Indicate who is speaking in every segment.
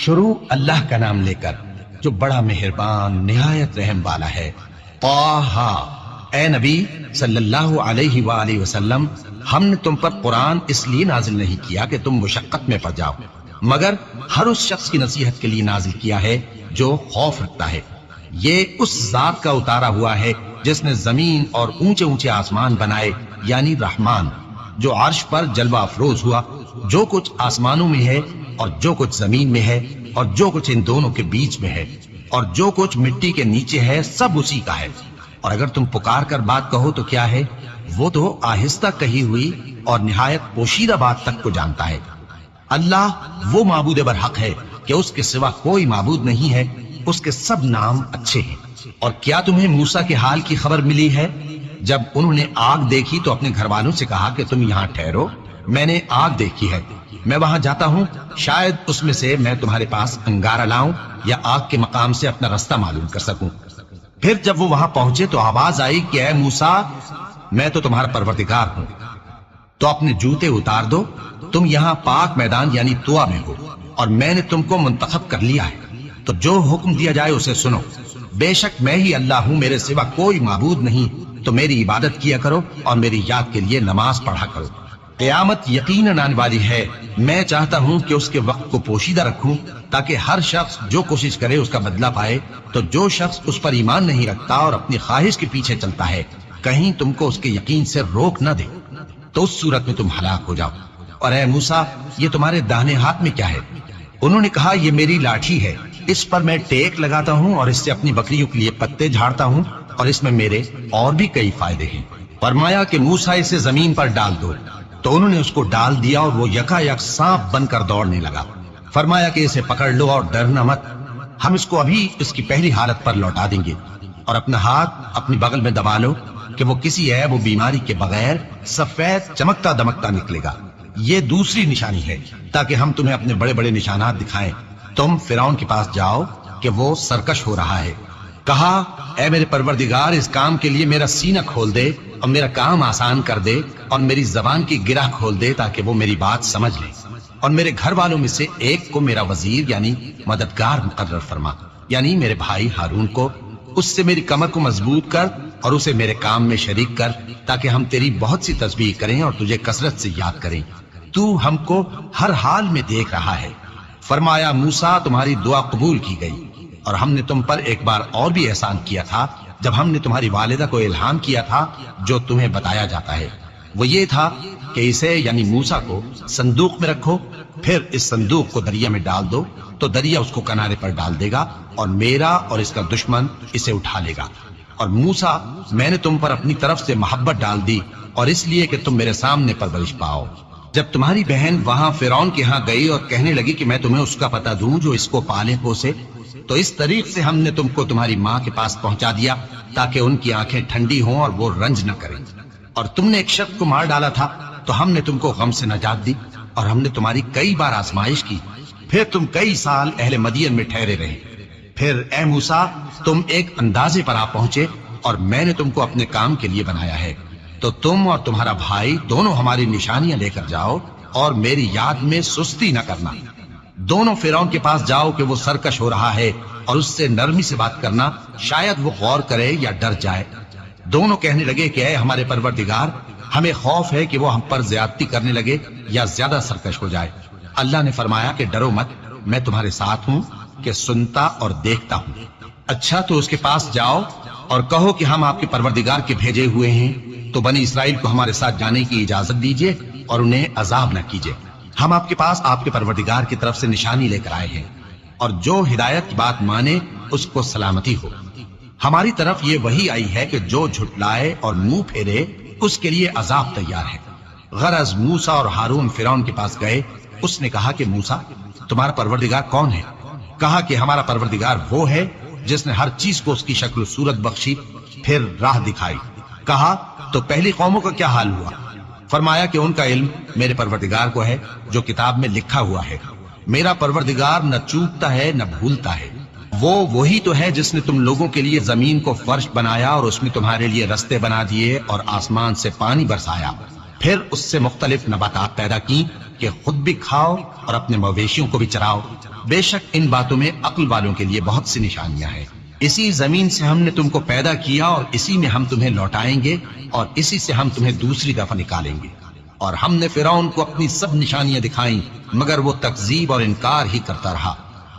Speaker 1: شروع اللہ کا نام لے کر جو بڑا مہربان نہایت رحم والا ہے۔ طٰہٰ، اے نبی صلی اللہ علیہ وآلہ وسلم، ہم نے تم پر قرآن اس لیے نازل نہیں کیا کہ تم مشقت میں پڑ جاؤ، مگر ہر اس شخص کی نصیحت کے لیے نازل کیا ہے جو خوف رکھتا ہے۔ یہ اس ذات کا اتارا ہوا ہے جس نے زمین اور اونچے اونچے آسمان بنائے، یعنی رحمان، جو عرش پر جلوہ افروز ہوا۔ جو کچھ آسمانوں میں ہے اور جو کچھ زمین میں ہے اور جو کچھ ان دونوں کے بیچ میں ہے اور جو کچھ مٹی کے نیچے ہے، سب اسی کا ہے۔ اور اگر تم پکار کر بات کہو تو کیا ہے؟ وہ تو آہستہ کہی ہوئی اور نہایت پوشیدہ بات تک کو جانتا ہے۔ اللہ وہ معبود برحق ہے کہ اس کے سوا کوئی معبود نہیں ہے، اس کے سب نام اچھے ہیں۔ اور کیا تمہیں موسیٰ کے حال کی خبر ملی ہے؟ جب انہوں نے آگ دیکھی تو اپنے گھر والوں سے کہا کہ تم یہاں ٹھہرو، میں نے آگ دیکھی ہے، میں وہاں جاتا ہوں، شاید اس میں سے میں تمہارے پاس انگارہ لاؤں یا آگ کے مقام سے اپنا رستہ معلوم کر سکوں۔ پھر جب وہ وہاں پہنچے تو آواز آئی کہ اے موسیٰ، میں تو تمہارا پروردگار ہوں، تو اپنے جوتے اتار دو، تم یہاں پاک میدان یعنی طویٰ میں ہو، اور میں نے تم کو منتخب کر لیا ہے، تو جو حکم دیا جائے اسے سنو۔ بے شک میں ہی اللہ ہوں، میرے سوا کوئی معبود نہیں، تو میری عبادت کیا کرو اور میری یاد کے لیے نماز پڑھا کرو۔ قیامت یقیناً آنے والی ہے، میں چاہتا ہوں کہ اس کے وقت کو پوشیدہ رکھوں تاکہ ہر شخص جو کوشش کرے اس کا بدلہ پائے۔ تو جو شخص اس پر ایمان نہیں رکھتا اور اپنی خواہش کے پیچھے چلتا ہے، کہیں تم کو اس کے یقین سے روک نہ دے، تو اس صورت میں تم ہلاک ہو جاؤ۔ اور اے موسیٰ، یہ تمہارے داہنے ہاتھ میں کیا ہے؟ انہوں نے کہا یہ میری لاٹھی ہے، اس پر میں ٹیک لگاتا ہوں اور اس سے اپنی بکریوں کے لیے پتے جھاڑتا ہوں، اور اس میں میرے اور بھی کئی فائدے ہیں۔ فرمایا کہ موسیٰ اسے زمین پر ڈال دو، تو انہوں نے اس کو ڈال دیا اور وہ یکا یک سانپ بن کر دوڑنے لگا۔ فرمایا کہ اسے پکڑ لو اور ڈرنا مت، ہم اس کو ابھی اس کی پہلی حالت پر لوٹا دیں گے، اور اپنا ہاتھ اپنی بغل میں دبا لو کہ وہ کسی عیب و بیماری کے بغیر سفید چمکتا دمکتا نکلے گا۔ یہ دوسری نشانی ہے تاکہ ہم تمہیں اپنے بڑے بڑے نشانات دکھائیں۔ تم فرعون کے پاس جاؤ کہ وہ سرکش ہو رہا ہے۔ کہا اے میرے پروردگار، اس کام کے لیے میرا سینہ کھول دے اور میرا کام آسان کر دے، اور میری زبان کی گرہ کھول دے تاکہ وہ میری بات سمجھ لے، اور میرے گھر والوں میں سے ایک کو میرا وزیر یعنی مددگار مقرر فرما، یعنی میرے بھائی ہارون کو۔ اس سے میری کمر کو مضبوط کر اور اسے میرے کام میں شریک کر، تاکہ ہم تیری بہت سی تسبیح کریں اور تجھے کثرت سے یاد کریں۔ تو ہم کو ہر حال میں دیکھ رہا ہے۔ فرمایا موسیٰ، تمہاری دعا قبول کی گئی، اور ہم نے تم پر ایک بار اور بھی احسان کیا تھا جب ہم نے تمہاری والدہ کو الہام کیا تھا جو تمہیں بتایا جاتا ہے۔ وہ یہ تھا کہ اسے یعنی موسیٰ کو صندوق میں رکھو، پھر اس صندوق کو دریا میں ڈال دو، تو دریا اس کو کنارے پر ڈال دے گا، اور میرا اور اس کا دشمن اسے اٹھا لے گا۔ اور موسیٰ، میں نے تم پر اپنی طرف سے محبت ڈال دی، اور اس لیے کہ تم میرے سامنے پرورش پاؤ۔ جب تمہاری بہن وہاں فرعون کے ہاں گئی اور کہنے لگی کہ میں تمہیں اس کا پتہ دوں جو اس کو پالے پوسے، تو اس طریق سے ہم نے تم کو تمہاری ماں کے پاس پہنچا دیا تاکہ ان کی آنکھیں ٹھنڈی ہوں اور وہ رنج نہ کریں۔ اور تم نے ایک شخص کو مار ڈالا تھا تو ہم نے تم کو غم سے نجات دی، اور ہم نے تمہاری کئی بار آزمائش کی، پھر تم کئی سال اہل مدین میں ٹھہرے رہے۔ پھر اے موسیٰ، تم ایک اندازے پر آ پہنچے، اور میں نے تم کو اپنے کام کے لیے بنایا ہے، تو تم اور تمہارا بھائی دونوں ہماری نشانیاں لے کر جاؤ، اور میری یاد میں سستی نہ کرنا۔ دونوں فرعون کے پاس جاؤ کہ وہ سرکش ہو رہا ہے، اور اس سے نرمی سے بات کرنا، شاید وہ غور کرے یا ڈر جائے۔ دونوں کہنے لگے کہ اے ہمارے پروردگار، ہمیں خوف ہے کہ وہ ہم پر زیادتی کرنے لگے یا زیادہ سرکش ہو جائے۔ اللہ نے فرمایا کہ ڈرو مت، میں تمہارے ساتھ ہوں کہ سنتا اور دیکھتا ہوں۔ اچھا تو اس کے پاس جاؤ اور کہو کہ ہم آپ کے پروردگار کے بھیجے ہوئے ہیں، تو بنی اسرائیل کو ہمارے ساتھ جانے کی اجازت دیجیے اور انہیں عذاب نہ کیجیے۔ ہم آپ کے پاس آپ کے پروردگار کی طرف سے نشانی لے کر آئے ہیں، اور جو ہدایت کی بات مانے اس کو سلامتی ہو۔ ہماری طرف یہ وحی آئی ہے کہ جو جھٹلائے اور منہ پھیرے اس کے لیے عذاب تیار ہے۔ غرض موسیٰ اور ہارون فرعون کے پاس گئے۔ اس نے کہا کہ موسیٰ، تمہارا پروردگار کون ہے؟ کہا کہ ہمارا پروردگار وہ ہے جس نے ہر چیز کو اس کی شکل و صورت بخشی، پھر راہ دکھائی۔ کہا تو پہلی قوموں کا کیا حال ہوا؟ فرمایا کہ ان کا علم میرے پروردگار کو ہے جو کتاب میں لکھا ہوا ہے۔ میرا پروردگار نہ چوکتا ہے نہ بھولتا ہے۔ وہ وہی تو ہے جس نے تم لوگوں کے لیے زمین کو فرش بنایا اور اس میں تمہارے لیے رستے بنا دیے اور آسمان سے پانی برسایا، پھر اس سے مختلف نباتات پیدا کی کہ خود بھی کھاؤ اور اپنے مویشیوں کو بھی چراؤ۔ بے شک ان باتوں میں عقل والوں کے لیے بہت سی نشانیاں ہیں۔ اسی زمین سے ہم نے تم کو پیدا کیا اور اسی میں ہم تمہیں لوٹائیں گے اور اسی سے ہم تمہیں دوسری دفعہ نکالیں گے۔ اور ہم نے فرعون کو اپنی سب نشانیاں دکھائیں مگر وہ تکذیب اور انکار ہی کرتا رہا۔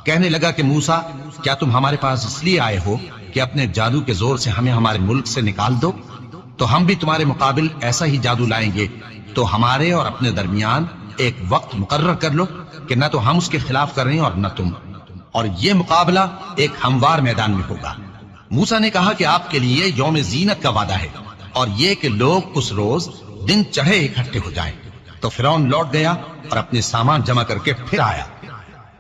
Speaker 1: کہنے لگا کہ موسیٰ، کیا تم ہمارے پاس اس لیے آئے ہو کہ اپنے جادو کے زور سے ہمیں ہمارے ملک سے نکال دو؟ تو ہم بھی تمہارے مقابل ایسا ہی جادو لائیں گے، تو ہمارے اور اپنے درمیان ایک وقت مقرر کر لو کہ نہ تو ہم اس کے خلاف کر رہے ہیں اور نہ تم، اور یہ مقابلہ ایک ہموار میدان میں ہوگا۔ موسیٰ نے کہا کہ آپ کے لیے یوم زینت کا وعدہ ہے اور یہ کہ لوگ اس روز دن چڑھے اکٹھے ہو جائیں۔ تو فرعون لوٹ گیا اور اپنے سامان جمع کر کے پھر آیا۔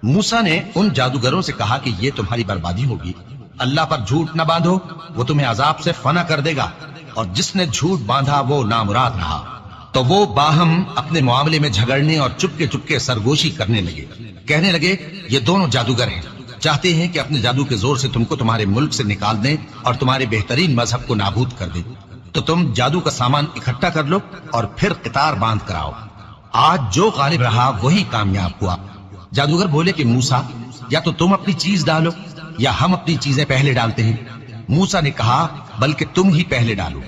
Speaker 1: موسیٰ نے ان جادوگروں سے کہا کہ یہ تمہاری بربادی ہوگی، اللہ پر جھوٹ نہ باندھو، وہ تمہیں عذاب سے فنا کر دے گا، اور جس نے جھوٹ باندھا وہ نامراد رہا۔ تو وہ باہم اپنے معاملے میں جھگڑنے اور چپکے چپکے سرگوشی کرنے لگے۔ کہنے لگے یہ دونوں جادوگر ہیں، چاہتے ہیں کہ اپنے جادو کے زور سے تم کو تمہارے ملک سے نکال دیں اور تمہارے بہترین مذہب کو نابود کر دیں۔ تو تم جادو کا سامان اکٹھا کر لو اور پھر قطار باندھ کر آؤ، آج جو غالب رہا وہی کامیاب ہوا۔ جادوگر بولے کہ موسیٰ، یا تو تم اپنی چیز ڈالو یا ہم اپنی چیزیں پہلے ڈالتے ہیں۔ موسیٰ نے کہا بلکہ تم ہی پہلے ڈالو۔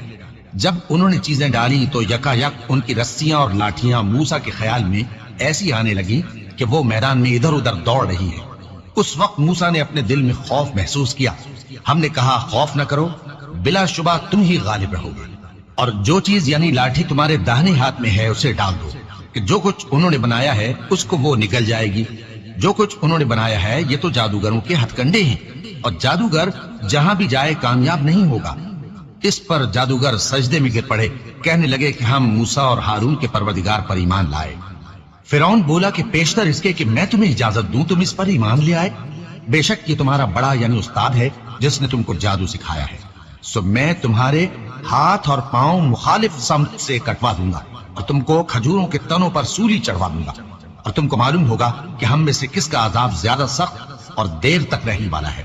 Speaker 1: جب انہوں نے چیزیں ڈالی تو یکا یک ان کی رسیاں اور لاٹھیاں موسیٰ کے خیال میں ایسی آنے لگی کہ وہ میدان میں ادھر ادھر دوڑ رہی ہے۔ اس وقت موسیٰ نے اپنے دل میں خوف محسوس کیا۔ ہم نے کہا خوف نہ کرو، بلا شبہ تم ہی غالب رہو گے، اور جو چیز یعنی لاٹھی تمہارے داہنے ہاتھ میں ہے اسے ڈال دو کہ جو کچھ انہوں نے بنایا ہے اس کو وہ نگل جائے گی۔ جو کچھ انہوں نے بنایا ہے یہ تو جادوگروں کے ہتھ کنڈے ہیں، اور جادوگر جہاں بھی جائے کامیاب نہیں ہوگا۔ اس پر جادوگر سجدے میں گر پڑے، کہنے لگے کہ ہم موسیٰ اور ہارون کے پروردگار پر ایمان لائے۔ فرعون بولا کہ پیشتر اس کے کہ میں تمہیں اجازت دوں تم اس پر ایمان لے آئے، بے شک یہ تمہارا بڑا یعنی استاد ہے جس نے تم کو جادو سکھایا ہے، سو میں تمہارے ہاتھ اور پاؤں مخالف سمت سے کٹوا دوں گا اور تم کو کھجوروں کے تنوں پر سولی چڑھوا دوں گا، اور تم کو معلوم ہوگا کہ ہم میں سے کس کا عذاب زیادہ سخت اور دیر تک رہنے والا ہے۔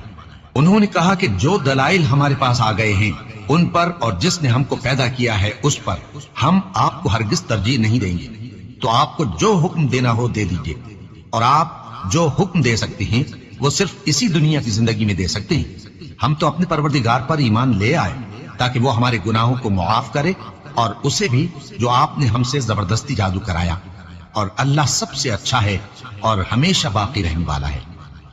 Speaker 1: انہوں نے کہا کہ جو دلائل ہمارے پاس آ گئے ہیں ان پر اور جس نے ہم کو پیدا کیا ہے اس پر ہم آپ کو ہرگز ترجیح نہیں دیں گے، تو آپ کو جو حکم دینا ہو دے دیجئے، اور آپ جو حکم دے سکتے ہیں وہ صرف اسی دنیا کی زندگی میں دے سکتے ہیں۔ ہم تو اپنے پروردگار پر ایمان لے آئے تاکہ وہ ہمارے گناہوں کو معاف کرے، اور اسے بھی جو آپ نے ہم سے زبردستی جادو کرایا، اور اللہ سب سے اچھا ہے اور ہمیشہ باقی رہنے والا ہے۔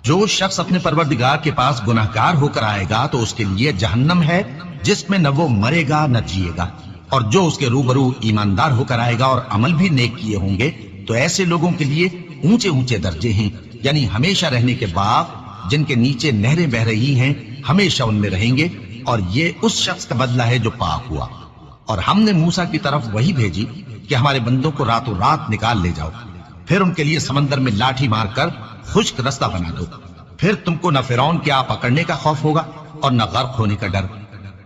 Speaker 1: جو شخص اپنے پروردگار کے پاس گناہگار ہو کر آئے گا تو اس کے لیے جہنم ہے جس میں نہ وہ مرے گا نہ جیے گا، اور جو اس کے روبرو ایماندار ہو کر آئے گا اور عمل بھی نیک کیے ہوں گے تو ایسے لوگوں کے لیے اونچے اونچے درجے ہیں، یعنی ہمیشہ رہنے کے باغ جن کے نیچے نہریں بہ رہی ہیں، ہمیشہ ان میں رہیں گے، اور یہ اس شخص کا بدلہ ہے جو پاک ہوا۔ اور ہم نے موسیٰ کی طرف وہی بھیجی کہ ہمارے بندوں کو راتوں رات نکال لے جاؤ، پھر ان کے لیے سمندر میں لاٹھی مار کر خشک رستہ بنا دو، پھر تم کو نہ فرعون کے آ پکڑنے کا خوف ہوگا اور نہ غرق ہونے کا ڈر۔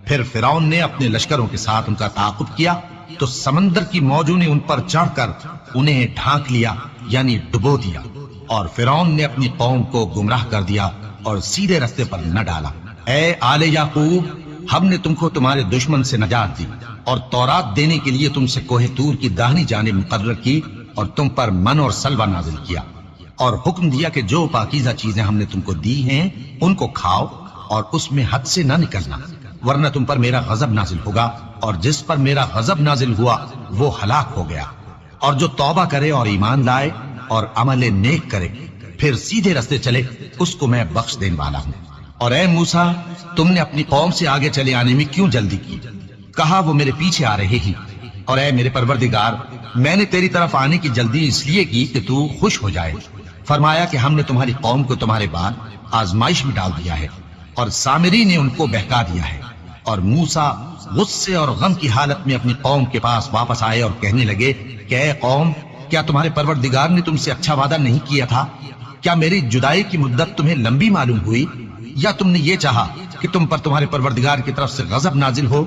Speaker 1: پھر فرعون نے اپنے لشکروں کے ساتھ ان کا تعاقب کیا تو سمندر کی موجوں نے ان پر چڑھ کر انہیں ڈھانک لیا یعنی ڈبو دیا، اور فرعون نے اپنی قوم کو گمراہ کر دیا اور سیدھے رستے پر نہ ڈالا۔ اے آل یعقوب، ہم نے تم کو تمہارے دشمن سے نجات دی اور تورات دینے کے لیے تم سے کوہ طور کی داہنی جانب مقرر کی، اور تم پر من اور سلوہ نازل کیا، اور حکم دیا کہ جو پاکیزہ چیزیں ہم نے تم کو دی ہیں ان کو کھاؤ اور اس میں حد سے نہ نکلنا، ورنہ تم پر میرا غضب نازل ہوگا، اور جس پر میرا غضب نازل ہوا وہ ہلاک ہو گیا۔ اور جو توبہ کرے اور ایمان لائے اور عمل نیک کرے پھر سیدھے رستے چلے اس کو میں بخش دینے والا ہوں۔ اور اے موسیٰ، تم نے اپنی قوم سے آگے چلے آنے میں کیوں جلدی کی؟ کہا وہ میرے پیچھے آ رہے ہیں۔ اور اے میرے پروردگار، میں نے تیری طرف آنے کی جلدی اس لیے کی کہ تو خوش ہو جائے۔ فرمایا کہ ہم نے تمہاری قوم کو تمہارے بعد آزمائش میں ڈال دیا ہے، اور سامری نے ان کو بہکا دیا ہے۔ اور موسیٰ غصے اور غم کی حالت میں اپنی قوم کے پاس واپس آئے اور کہنے لگے کہ اے قوم، کیا تمہارے پروردگار نے تم سے اچھا وعدہ نہیں کیا تھا؟ کیا میری جدائی کی مدت تمہیں لمبی معلوم ہوئی، یا تم نے یہ چاہا کہ تم پر تمہارے پروردگار کی طرف سے غضب نازل ہو،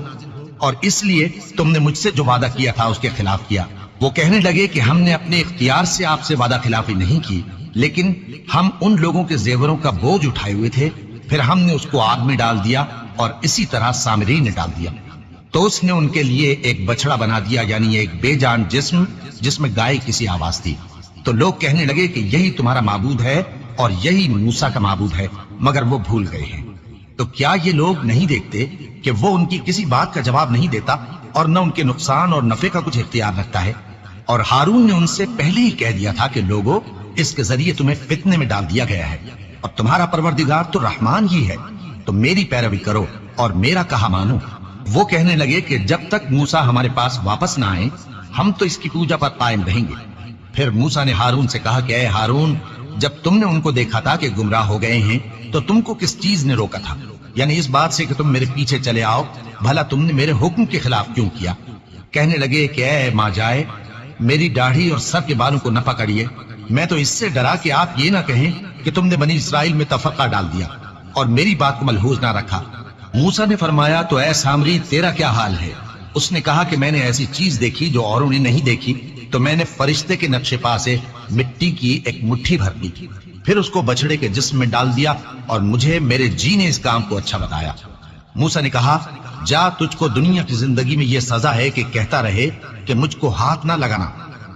Speaker 1: اور اس لیے تم نے مجھ سے جو وعدہ کیا تھا اس کے خلاف کیا؟ وہ کہنے لگے کہ ہم نے اپنے اختیار سے آپ سے وعدہ خلافی نہیں کی، لیکن ہم ان لوگوں کے زیوروں کا بوجھ اٹھائے ہوئے تھے، پھر ہم نے اس کو آگ میں ڈال دیا، اور اسی طرح سامری نے ڈال دیا۔ تو اس نے ان کے لیے ایک بچڑا بنا دیا، یعنی ایک بے جان جسم جس میں گائے کسی آواز تھی۔ تو لوگ کہنے لگے کہ یہی تمہارا معبود ہے اور یہی موسیٰ کا معبود ہے، مگر وہ بھول گئے ہیں۔ تو کیا یہ لوگ نہیں دیکھتے کہ وہ ان کی کسی بات کا جواب نہیں دیتا اور نہ ان کے نقصان اور نفع کا کچھ اختیار رکھتا ہے؟ اور ہارون نے ان سے پہلے ہی کہہ دیا تھا کہ لوگوں، اس کے ذریعے تمہیں فتنے میں ڈال دیا گیا ہے، اور تمہارا پروردگار تو رحمان ہی ہے، تو میری پیروی کرو اور میرا کہا مانو۔ وہ کہنے لگے کہ جب تک موسیٰ ہمارے پاس واپس نہ آئے ہم تو اس کی پوجا پر قائم رہیں گے۔ پھر موسیٰ نے ہارون سے کہا کہ اے ہارون، جب تم نے ان کو دیکھا تھا کہ گمراہ ہو گئے ہیں تو تم کو کس چیز نے روکا تھا؟ یعنی اس بات سے کہ تم میرے پیچھے چلے آؤ، بھلا تم نے میرے حکم کے خلاف کیوں کیا؟ کہنے لگے کہ اے ماں جائے، میری داڑھی اور سر کے بالوں کو نہ پکڑیے، میں تو اس سے ڈرا کہ آپ یہ نہ کہیں کہ تم نے بنی اسرائیل میں تفرقہ ڈال دیا اور میری بات کو ملحوظ نہ رکھا۔ موسیٰ نے فرمایا تو اے سامری، تیرا کیا حال ہے؟ اس نے کہا کہ میں نے ایسی چیز دیکھی جو اوروں نے نہیں دیکھی، تو میں نے فرشتے کے نقش پا سے مٹی کی ایک مٹھی بھر دی، پھر اس کو بچڑے کے جسم میں ڈال دیا، اور مجھے میرے جی نے اس کام کو اچھا بتایا۔ موسیٰ نے کہا جا، تجھ کو دنیا کی زندگی میں یہ سزا ہے کہ کہتا رہے کہ مجھ کو ہاتھ نہ لگانا،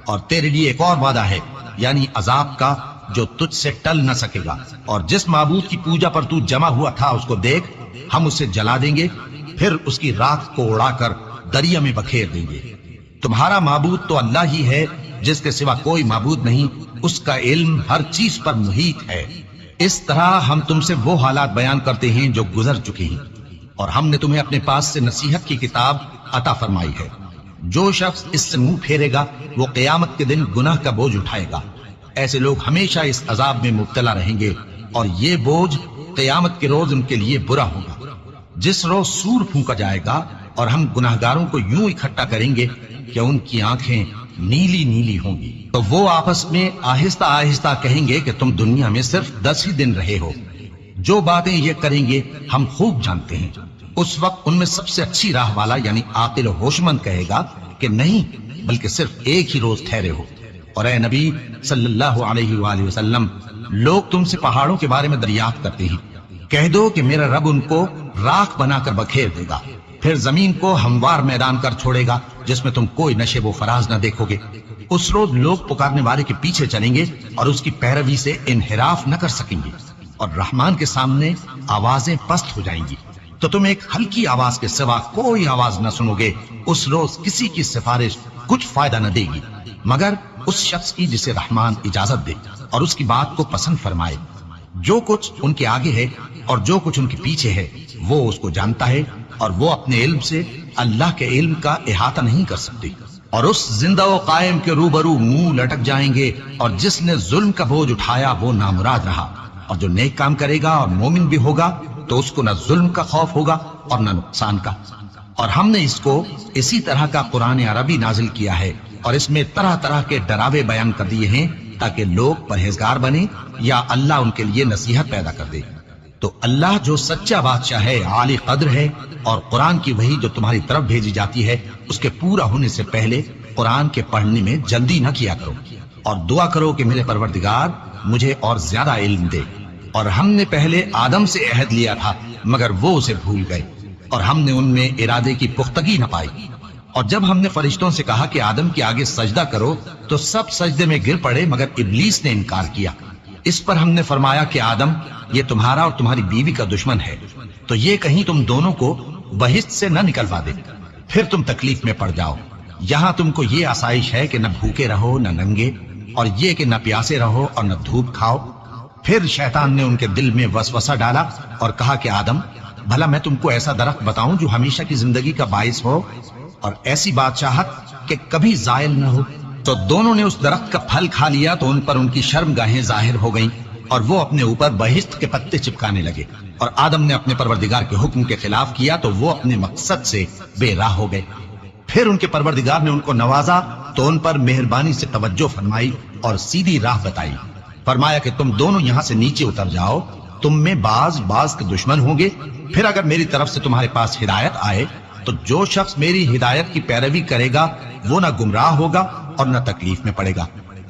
Speaker 1: اور تیرے لیے ایک اور وعدہ ہے، یعنی عذاب کا جو تجھ سے ٹل نہ سکے گا، اور جس معبود کی پوجا پر تو جمع ہوا تھا اس کو دیکھ، ہم اسے جلا دیں گے، پھر اس کی راکھ کو اڑا کر دریا میں بکھیر دیں گے۔ تمہارا معبود تو اللہ ہی ہے، جس کے سوا کوئی معبود نہیں، اس کا علم ہر چیز پر محیط ہے۔ اس طرح ہم تم سے وہ حالات بیان کرتے ہیں جو گزر چکے ہیں، اور ہم نے تمہیں اپنے پاس سے نصیحت کی کتاب عطا فرمائی ہے۔ جو شخص اس سے منہ پھیرے گا وہ قیامت کے دن گناہ کا بوجھ اٹھائے گا۔ ایسے لوگ ہمیشہ اس عذاب میں مبتلا رہیں گے، اور یہ بوجھ قیامت کے روز ان کے لیے برا ہوگا۔ جس روز سور پھونکا جائے گا اور ہم گناہگاروں کو یوں اکٹھا کریں گے کہ ان کی آنکھیں نیلی نیلی ہوں گی، تو وہ آپس میں آہستہ آہستہ کہیں گے کہ تم دنیا میں صرف 10 ہی دن رہے ہو۔ جو باتیں یہ کریں گے ہم خوب جانتے ہیں۔ اس وقت ان میں سب سے اچھی راہ والا یعنی عاقل و ہوشمند کہے گا کہ نہیں، بلکہ صرف ایک ہی روز ٹھہرے ہو۔ اور اے نبی صلی اللہ علیہ وآلہ وسلم، لوگ تم سے پہاڑوں کے بارے میں دریافت کرتے ہیں، کہہ دو کہ میرا رب ان کو راکھ بنا کر بکھیر دے گا، پھر زمین کو ہموار میدان کر چھوڑے گا جس میں تم کوئی نشیب و فراز نہ دیکھو گے۔ اس روز لوگ پکارنے والے کے پیچھے چلیں گے اور اس کی پیروی سے انحراف نہ کر سکیں گے، اور رحمان کے سامنے آوازیں پست ہو جائیں گی، تو تم ایک ہلکی آواز کے سوا کوئی آواز نہ سنو گے۔ اس روز کسی کی سفارش کچھ فائدہ نہ دے گی مگر اس شخص کی جسے رحمان اجازت دے اور اس کی بات کو پسند فرمائے۔ جو کچھ ان کے آگے ہے اور جو کچھ ان کے پیچھے ہے وہ اس کو جانتا ہے، اور وہ اپنے علم سے اللہ کے علم کا احاطہ نہیں کر سکتے۔ اور اس زندہ و قائم کے روبرو منہ لٹک جائیں گے، اور جس نے ظلم کا بوجھ اٹھایا وہ نامراد رہا، اور جو نیک کام کرے گا اور مومن بھی ہوگا تو اس کو نہ ظلم کا خوف ہوگا اور نہ نقصان کا۔ اور ہم نے اس کو اسی طرح کا قرآن عربی نازل کیا ہے، اور اس میں طرح طرح کے ڈراوے بیان کر دیے ہیں تاکہ لوگ پرہیزگار بنے یا اللہ ان کے لیے نصیحت پیدا کر دے۔ تو اللہ جو سچا بادشاہ ہے، عالی قدر ہے، اور قرآن کی وحی جو تمہاری طرف بھیجی جاتی ہے اس کے پورا ہونے سے پہلے قرآن کے پڑھنے میں جلدی نہ کیا کرو، اور دعا کرو کہ میرے پروردگار مجھے اور زیادہ علم دے۔ اور ہم نے پہلے آدم سے عہد لیا تھا مگر وہ اسے بھول گئے، اور ہم نے ان میں ارادے کی پختگی نہ پائی۔ اور جب ہم نے فرشتوں سے کہا کہ آدم کے آگے سجدہ کرو تو سب سجدے میں گر پڑے مگر ابلیس نے انکار کیا۔ اس پر ہم نے فرمایا کہ آدم، یہ تمہارا اور تمہاری بیوی کا دشمن ہے، تو یہ کہیں تم دونوں کو بہشت سے نہ نکلوا دے، پھر تم تکلیف میں پڑ جاؤ۔ یہاں تم کو یہ آسائش ہے کہ نہ بھوکے رہو نہ ننگے، اور یہ کہ نہ پیاسے رہو اور نہ دھوپ کھاؤ۔ پھر شیطان نے ان کے دل میں وسوسہ ڈالا اور کہا کہ آدم، بھلا میں تم کو ایسا درخت بتاؤں جو ہمیشہ کی زندگی کا باعث ہو اور ایسی بادشاہت کہ کبھی زائل نہ ہو؟ تو دونوں نے اس درخت کا پھل کھا لیا تو ان پر ان کی شرمگاہیں ظاہر ہو گئیں، اور وہ اپنے اوپر بہشت کے پتے چپکانے لگے۔ اور آدم نے اپنے پروردگار کے حکم کے خلاف کیا تو وہ اپنے مقصد سے بے راہ ہو گئے۔ پھر ان کے پروردگار نے ان کو نوازا تو ان پر مہربانی سے توجہ فرمائی اور سیدھی راہ بتائی۔ فرمایا کہ تم دونوں یہاں سے نیچے اتر جاؤ، تم میں بعض کے دشمن ہوں گے، پھر اگر میری طرف سے تمہارے پاس ہدایت آئے تو جو شخص میری ہدایت کی پیروی کرے گا وہ نہ گمراہ ہوگا اور نہ تکلیف میں پڑے گا،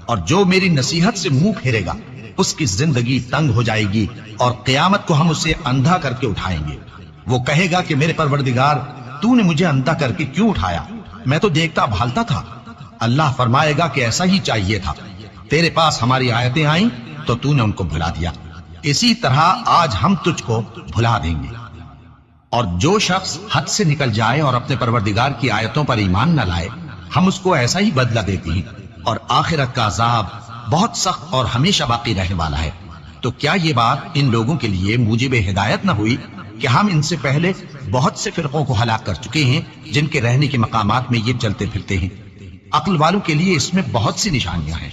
Speaker 1: اور جو میری نصیحت سے منہ پھیرے گا اس کی زندگی تنگ ہو جائے گی، اور قیامت کو ہم اسے اندھا کر کے اٹھائیں گے۔ وہ کہے گا کہ میرے پروردگار، تو نے مجھے اندھا کر کے کیوں اٹھایا؟ میں تو دیکھتا بھالتا تھا۔ اللہ فرمائے گا کہ ایسا ہی چاہیے تھا، تیرے پاس ہماری آیتیں آئیں تو تو نے ان کو بھلا دیا، اسی طرح آج ہم تجھ کو بھلا دیں گے۔ اور جو شخص حد سے نکل جائے اور اپنے پروردگار کی آیتوں پر ایمان نہ لائے، ہم اس کو ایسا ہی بدلہ دیتے ہیں، اور آخرت کا عذاب بہت سخت اور ہمیشہ باقی رہنے والا ہے۔ تو کیا یہ بات ان لوگوں کے لیے موجب ہدایت نہ ہوئی کہ ہم ان سے پہلے بہت سے فرقوں کو ہلاک کر چکے ہیں جن کے رہنے کے مقامات میں یہ چلتے پھرتے ہیں؟ عقل والوں کے لیے اس میں بہت سی نشانیاں ہیں،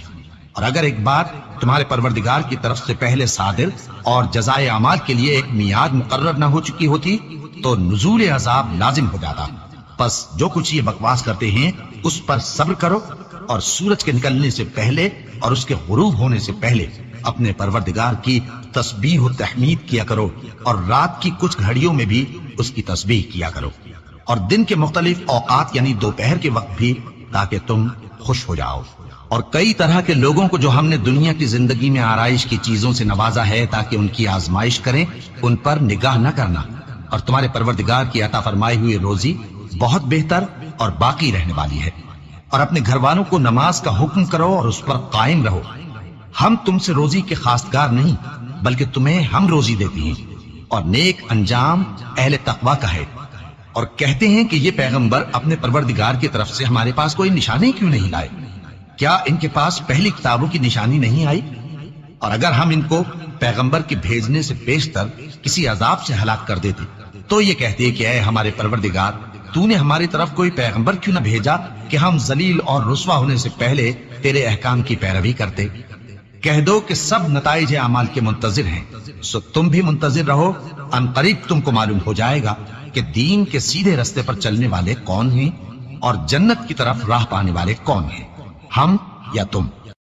Speaker 1: اور اگر ایک بات تمہارے پروردگار کی طرف سے پہلے صادر اور جزائے اعمال کے لیے ایک میعاد مقرر نہ ہو چکی ہوتی تو نزول عذاب لازم ہو جاتا۔ پس جو کچھ یہ بکواس کرتے ہیں اس پر صبر کرو، اور سورج کے نکلنے سے پہلے اور اس کے غروب ہونے سے پہلے اپنے پروردگار کی تسبیح و تحمید کیا کرو، اور رات کی کچھ گھڑیوں میں بھی اس کی تسبیح کیا کرو، اور دن کے مختلف اوقات یعنی دوپہر کے وقت بھی، تاکہ تم خوش ہو جاؤ۔ اور کئی طرح کے لوگوں کو جو ہم نے دنیا کی زندگی میں آرائش کی چیزوں سے نوازا ہے تاکہ ان کی آزمائش کریں، ان پر نگاہ نہ کرنا، اور تمہارے پروردگار کی عطا فرمائی ہوئی روزی بہت بہتر اور باقی رہنے والی ہے۔ اور اپنے گھر والوں کو نماز کا حکم کرو اور اس پر قائم رہو۔ ہم تم سے روزی کے خواستگار نہیں، بلکہ تمہیں ہم روزی دیتے ہیں، اور نیک انجام اہل تقوی کا ہے۔ اور کہتے ہیں کہ یہ پیغمبر اپنے پروردگار کی طرف سے ہمارے پاس کوئی نشانی کیوں نہیں لائے؟ کیا ان کے پاس پہلی کتابوں کی نشانی نہیں آئی؟ اور اگر ہم ان کو پیغمبر کے بھیجنے سے بیشتر کسی عذاب سے ہلاک کر دیتے تو یہ کہتے کہ اے ہمارے پروردگار، تو نے ہماری طرف کوئی پیغمبر کیوں نہ بھیجا کہ ہم ذلیل اور رسوا ہونے سے پہلے تیرے احکام کی پیروی کرتے۔ کہہ دو کہ سب نتائج اعمال کے منتظر ہیں، سو تم بھی منتظر رہو، ان قریب تم کو معلوم ہو جائے گا کہ دین کے سیدھے رستے پر چلنے والے کون ہیں اور جنت کی طرف راہ پانے والے کون ہیں، ہم یا تم۔